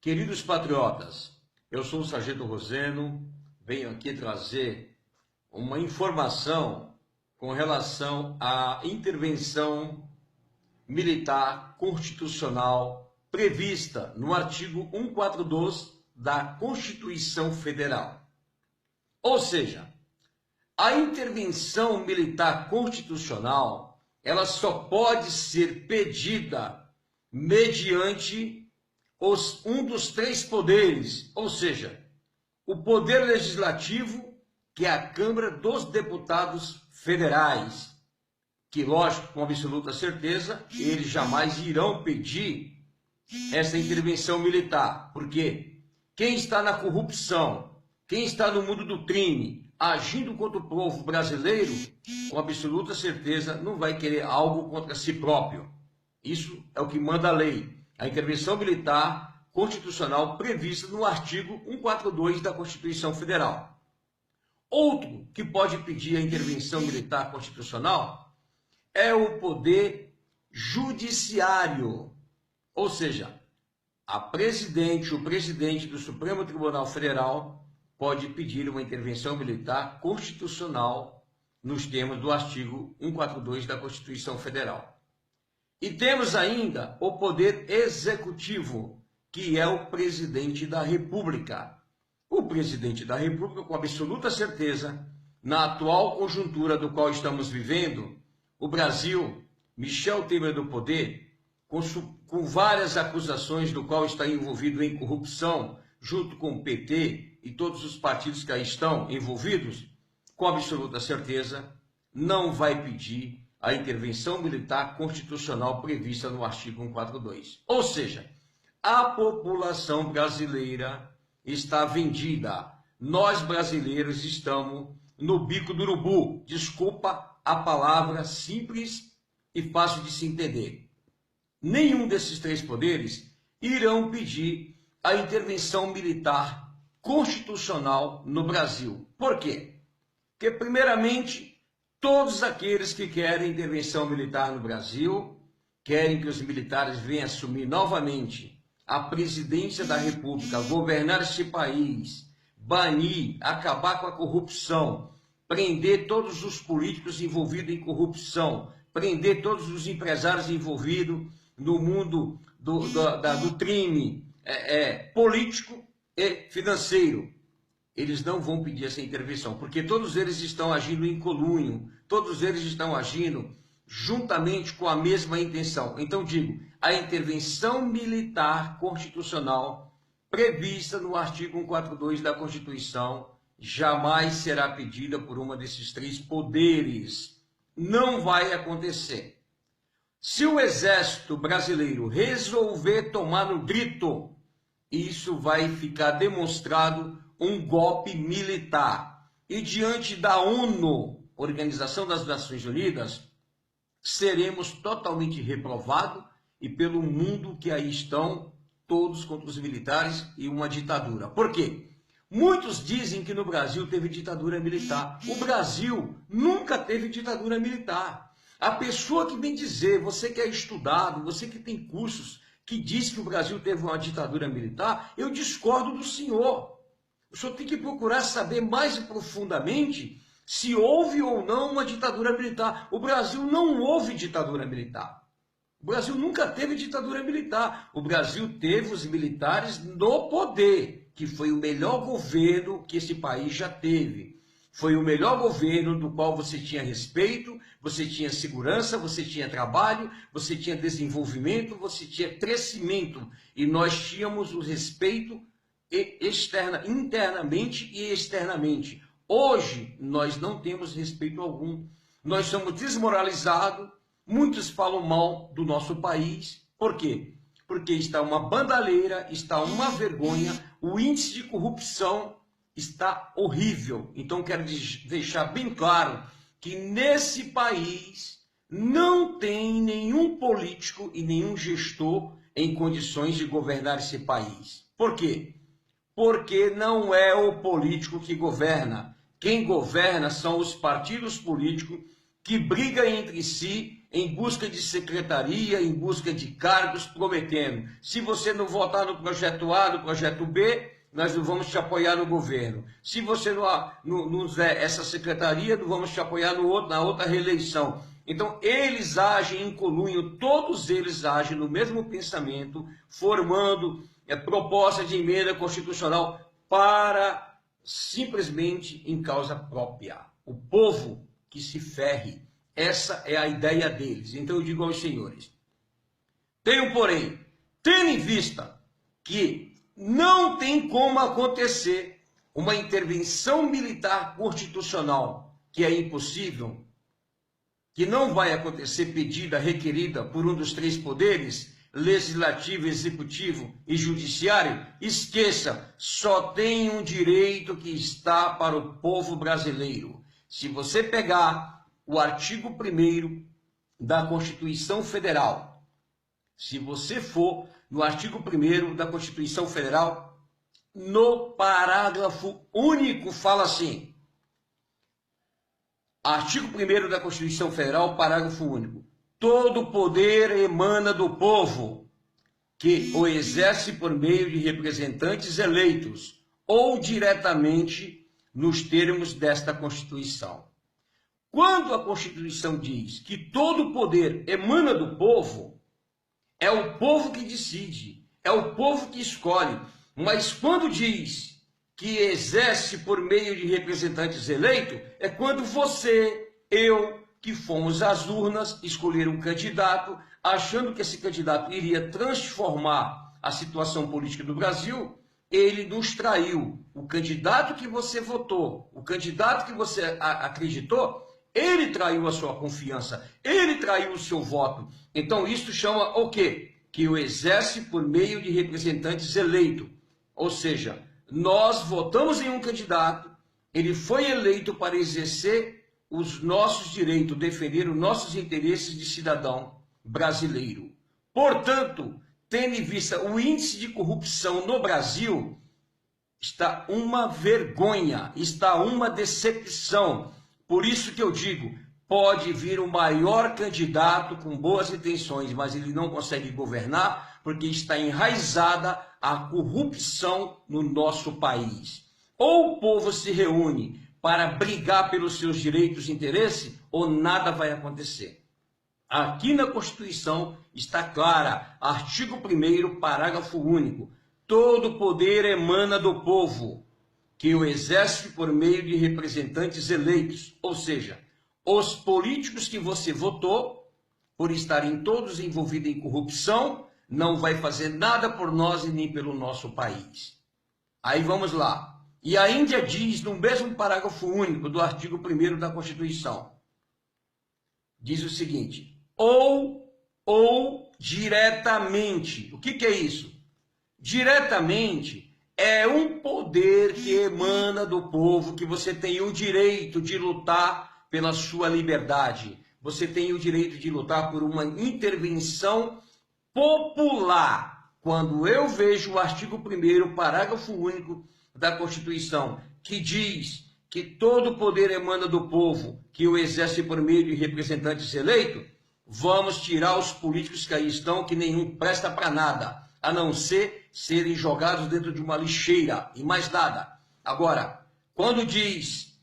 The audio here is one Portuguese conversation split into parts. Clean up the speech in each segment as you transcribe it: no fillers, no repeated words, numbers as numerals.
Queridos patriotas, eu sou o Sargento Roseno, venho aqui trazer uma informação com relação à intervenção militar constitucional prevista no artigo 142 da Constituição Federal. Ou seja, a intervenção militar constitucional, ela só pode ser pedida mediante um dos três poderes, ou seja, o poder legislativo, que é a Câmara dos Deputados Federais, que, lógico, com absoluta certeza, eles jamais irão pedir essa intervenção militar, porque quem está na corrupção, quem está no mundo do crime, agindo contra o povo brasileiro, com absoluta certeza não vai querer algo contra si próprio. Isso é o que manda a lei. A intervenção militar constitucional prevista no artigo 142 da Constituição Federal. Outro que pode pedir a intervenção militar constitucional é o poder judiciário, ou seja, o presidente do Supremo Tribunal Federal pode pedir uma intervenção militar constitucional nos termos do artigo 142 da Constituição Federal. E temos ainda o poder executivo, que é o presidente da República. O presidente da República, com absoluta certeza, na atual conjuntura do qual estamos vivendo, o Brasil, Michel Temer do poder, com várias acusações do qual está envolvido em corrupção, junto com o PT e todos os partidos que aí estão envolvidos, com absoluta certeza, não vai pedir a intervenção militar constitucional prevista no artigo 142. Ou seja, a população brasileira está vendida. Nós brasileiros estamos no bico do urubu. Desculpa a palavra simples e fácil de se entender. Nenhum desses três poderes irão pedir a intervenção militar constitucional no Brasil. Por quê? Porque, primeiramente, todos aqueles que querem intervenção militar no Brasil, querem que os militares venham assumir novamente a presidência da República, governar este país, banir, acabar com a corrupção, prender todos os políticos envolvidos em corrupção, prender todos os empresários envolvidos no mundo do crime político e financeiro. Eles não vão pedir essa intervenção, porque todos eles estão agindo em conluio, todos eles estão agindo juntamente com a mesma intenção. Então digo, a intervenção militar constitucional prevista no artigo 142 da Constituição jamais será pedida por uma desses três poderes. Não vai acontecer. Se o Exército Brasileiro resolver tomar no grito, isso vai ficar demonstrado um golpe militar. E diante da ONU, Organização das Nações Unidas, seremos totalmente reprovados e pelo mundo que aí estão, todos contra os militares e uma ditadura. Por quê? Muitos dizem que no Brasil teve ditadura militar. O Brasil nunca teve ditadura militar. A pessoa que vem dizer, você que é estudado, você que tem cursos, que diz que o Brasil teve uma ditadura militar, eu discordo do senhor. O senhor tem que procurar saber mais profundamente se houve ou não uma ditadura militar. O Brasil não houve ditadura militar. O Brasil nunca teve ditadura militar. O Brasil teve os militares no poder, que foi o melhor governo que esse país já teve. Foi o melhor governo do qual você tinha respeito, você tinha segurança, você tinha trabalho, você tinha desenvolvimento, você tinha crescimento. E nós tínhamos o respeito internamente e externamente. Hoje, nós não temos respeito algum. Nós somos desmoralizados. Muitos falam mal do nosso país. Por quê? Porque está uma bandalheira, está uma vergonha, o índice de corrupção está horrível. Então, quero deixar bem claro que nesse país não tem nenhum político e nenhum gestor em condições de governar esse país. Por quê? Porque não é o político que governa. Quem governa são os partidos políticos que brigam entre si em busca de secretaria, em busca de cargos, prometendo: se você não votar no projeto A, no projeto B, nós não vamos te apoiar no governo. Se você não der essa secretaria, não vamos te apoiar na outra reeleição. Então, eles agem em conluio, todos eles agem no mesmo pensamento, formando proposta de emenda constitucional para simplesmente em causa própria. O povo que se ferre. Essa é a ideia deles. Então eu digo aos senhores: tenham, porém, tendo em vista que não tem como acontecer uma intervenção militar constitucional, que é impossível, que não vai acontecer pedida, requerida por um dos três poderes, legislativo, executivo e judiciário, esqueça, só tem um direito que está para o povo brasileiro. Se você pegar o artigo 1º da Constituição Federal, se você for no artigo 1º da Constituição Federal, no parágrafo único fala assim: artigo 1º da Constituição Federal, parágrafo único: todo poder emana do povo, que o exerce por meio de representantes eleitos ou diretamente nos termos desta Constituição. Quando a Constituição diz que todo poder emana do povo, é o povo que decide, é o povo que escolhe. Mas quando diz que exerce por meio de representantes eleitos, é quando você, eu, que fomos às urnas escolher um candidato, achando que esse candidato iria transformar a situação política do Brasil, ele nos traiu. O candidato que você votou, o candidato que você acreditou, ele traiu a sua confiança, ele traiu o seu voto. Então isso chama o quê? Que o exerce por meio de representantes eleitos. Ou seja, nós votamos em um candidato, ele foi eleito para exercer os nossos direitos, defender os nossos interesses de cidadão brasileiro. Portanto, tendo em vista o índice de corrupção no Brasil, está uma vergonha, está uma decepção. Por isso que eu digo, pode vir o maior candidato com boas intenções, mas ele não consegue governar porque está enraizada a corrupção no nosso país. Ou o povo se reúne para brigar pelos seus direitos e interesses, ou nada vai acontecer. Aqui na Constituição está clara, artigo 1º, parágrafo único: todo poder emana do povo, que o exerce por meio de representantes eleitos, ou seja, os políticos que você votou, por estarem todos envolvidos em corrupção, não vai fazer nada por nós e nem pelo nosso país. Aí vamos lá. E a Índia diz, no mesmo parágrafo único do artigo 1º da Constituição, diz o seguinte: ou diretamente. O que é isso? Diretamente é um poder que emana do povo, que você tem o direito de lutar pela sua liberdade. Você tem o direito de lutar por uma intervenção popular. Quando eu vejo o artigo 1º, parágrafo único da Constituição, que diz que todo poder emana do povo, que o exerce por meio de representantes eleitos, vamos tirar os políticos que aí estão, que nenhum presta para nada, a não ser serem jogados dentro de uma lixeira e mais nada. Agora, quando diz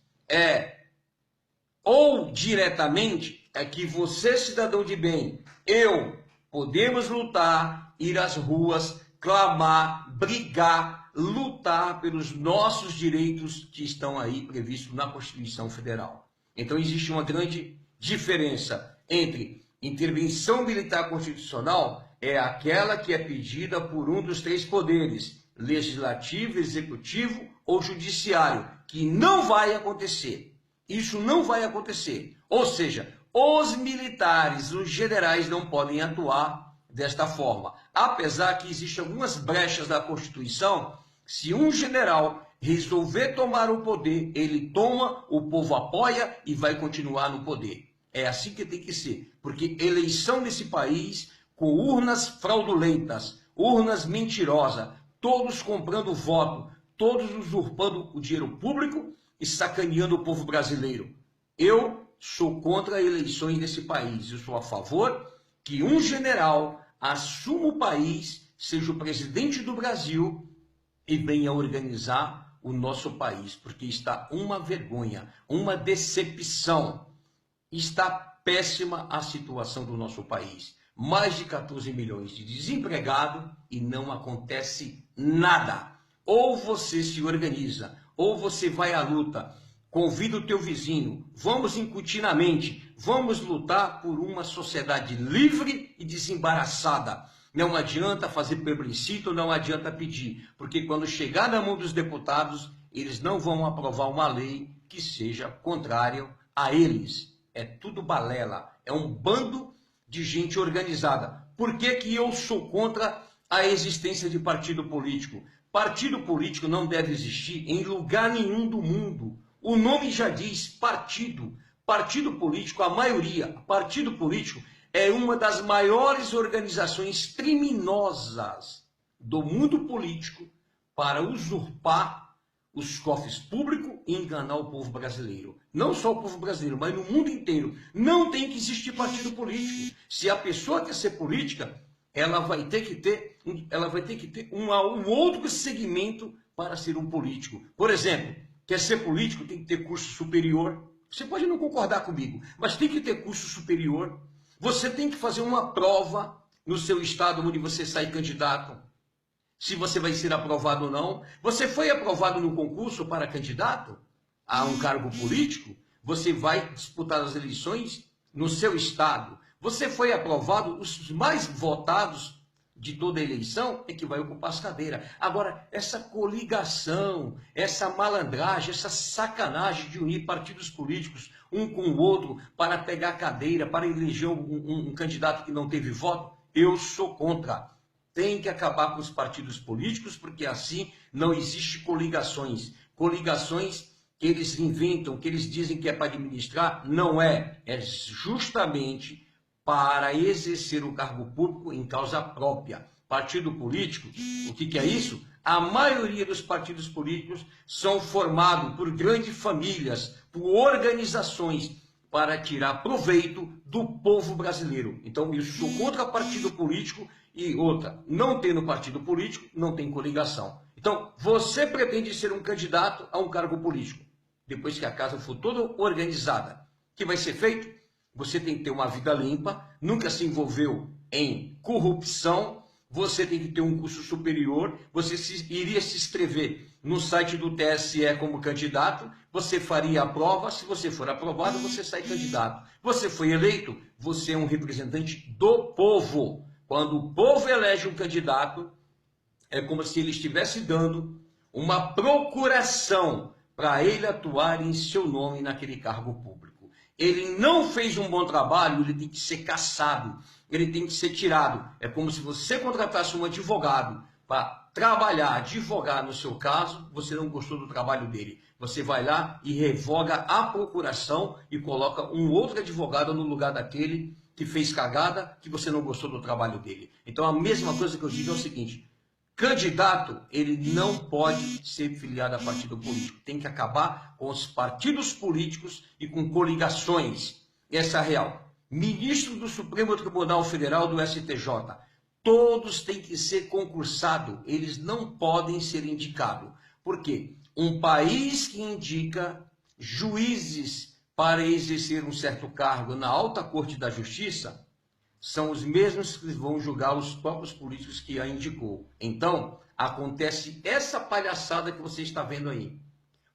ou diretamente, é que você, cidadão de bem, eu, podemos lutar, ir às ruas, clamar, brigar, lutar pelos nossos direitos que estão aí previstos na Constituição Federal. Então existe uma grande diferença entre intervenção militar constitucional, é aquela que é pedida por um dos três poderes, legislativo, executivo ou judiciário, que não vai acontecer. Isso não vai acontecer. Ou seja, os militares, os generais não podem atuar desta forma. Apesar que existem algumas brechas da Constituição, se um general resolver tomar o poder, ele toma, o povo apoia e vai continuar no poder. É assim que tem que ser, porque eleição nesse país, com urnas fraudulentas, urnas mentirosas, todos comprando voto, todos usurpando o dinheiro público e sacaneando o povo brasileiro. Eu sou contra eleições nesse país. Eu sou a favor que um general assuma o país, seja o presidente do Brasil e venha organizar o nosso país, porque está uma vergonha, uma decepção. Está péssima a situação do nosso país. Mais de 14 milhões de desempregados e não acontece nada. Ou você se organiza, ou você vai à luta, convida o teu vizinho, vamos incutir na mente, vamos lutar por uma sociedade livre e desembaraçada. Não adianta fazer plebiscito, não adianta pedir, porque quando chegar na mão dos deputados, eles não vão aprovar uma lei que seja contrária a eles. É tudo balela, é um bando de gente organizada. Por que que eu sou contra a existência de partido político? Partido político não deve existir em lugar nenhum do mundo. O nome já diz partido. Partido político, a maioria, partido político é uma das maiores organizações criminosas do mundo político para usurpar os cofres públicos e enganar o povo brasileiro. Não só o povo brasileiro, mas no mundo inteiro. Não tem que existir partido político. Se a pessoa quer ser política, ela vai ter que ter um outro segmento para ser um político. Por exemplo, quer ser político, tem que ter curso superior. Você pode não concordar comigo, mas tem que ter curso superior. Você tem que fazer uma prova no seu estado onde você sai candidato. Se você vai ser aprovado ou não. Você foi aprovado no concurso para candidato a um cargo político? Você vai disputar as eleições no seu estado. Você foi aprovado, os mais votados de toda a eleição é que vai ocupar as cadeiras. Agora, essa coligação, essa malandragem, essa sacanagem de unir partidos políticos um com o outro para pegar cadeira, para eleger um candidato que não teve voto, eu sou contra. Tem que acabar com os partidos políticos, porque assim não existe coligações. Coligações que eles inventam, que eles dizem que é para administrar, não é. É justamente para exercer o cargo público em causa própria. Partido político, o que é isso? A maioria dos partidos políticos são formados por grandes famílias, por organizações, para tirar proveito do povo brasileiro. Então, eu sou contra partido político e outra, não tendo partido político, não tem coligação. Então, você pretende ser um candidato a um cargo político. Depois que a casa for toda organizada, o que vai ser feito? Você tem que ter uma vida limpa, nunca se envolveu em corrupção, você tem que ter um curso superior, você iria se inscrever no site do TSE como candidato, você faria a prova, se você for aprovado, você sai candidato. Você foi eleito, você é um representante do povo. Quando o povo elege um candidato, é como se ele estivesse dando uma procuração para ele atuar em seu nome naquele cargo público. Ele não fez um bom trabalho, ele tem que ser cassado, ele tem que ser tirado. É como se você contratasse um advogado para trabalhar, advogar no seu caso, você não gostou do trabalho dele. Você vai lá e revoga a procuração e coloca um outro advogado no lugar daquele que fez cagada, que você não gostou do trabalho dele. Então a mesma coisa que eu digo é o seguinte: candidato, ele não pode ser filiado a partido político. Tem que acabar com os partidos políticos e com coligações. Essa é a real. Ministro do Supremo Tribunal Federal, do STJ, todos têm que ser concursados. Eles não podem ser indicados. Por quê? Um país que indica juízes para exercer um certo cargo na alta corte da justiça são os mesmos que vão julgar os próprios políticos que a indicou. Então, acontece essa palhaçada que você está vendo aí.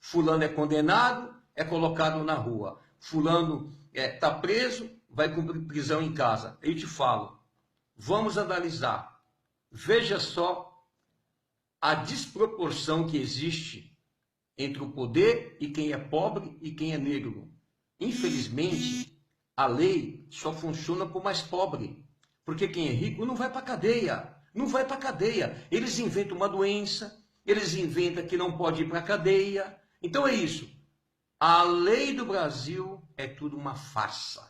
Fulano é condenado, é colocado na rua. Fulano está preso, vai cumprir prisão em casa. Eu te falo, vamos analisar. Veja só a desproporção que existe entre o poder e quem é pobre e quem é negro. Infelizmente, a lei só funciona para o mais pobre, porque quem é rico não vai para a cadeia, não vai para a cadeia. Eles inventam uma doença, eles inventam que não pode ir para a cadeia. Então é isso. A lei do Brasil é tudo uma farsa.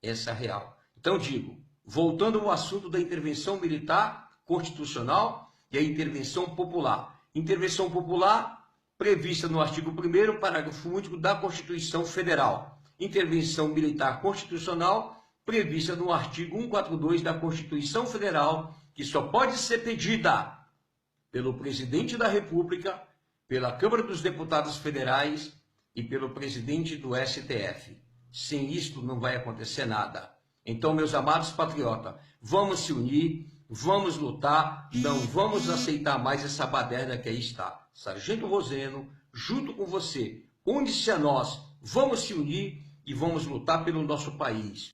Essa é a real. Então digo, voltando ao assunto da intervenção militar constitucional e a intervenção popular. Intervenção popular prevista no artigo 1º, parágrafo único da Constituição Federal. intervenção militar constitucional prevista no artigo 142 da Constituição Federal, que só pode ser pedida pelo presidente da República, pela Câmara dos Deputados Federais e pelo presidente do STF. Sem isto não vai acontecer nada. Então, meus amados patriotas, vamos se unir, vamos lutar, não vamos aceitar mais essa baderna que aí está. Sargento Roseno, junto com você, une-se a nós, vamos se unir e vamos lutar pelo nosso país.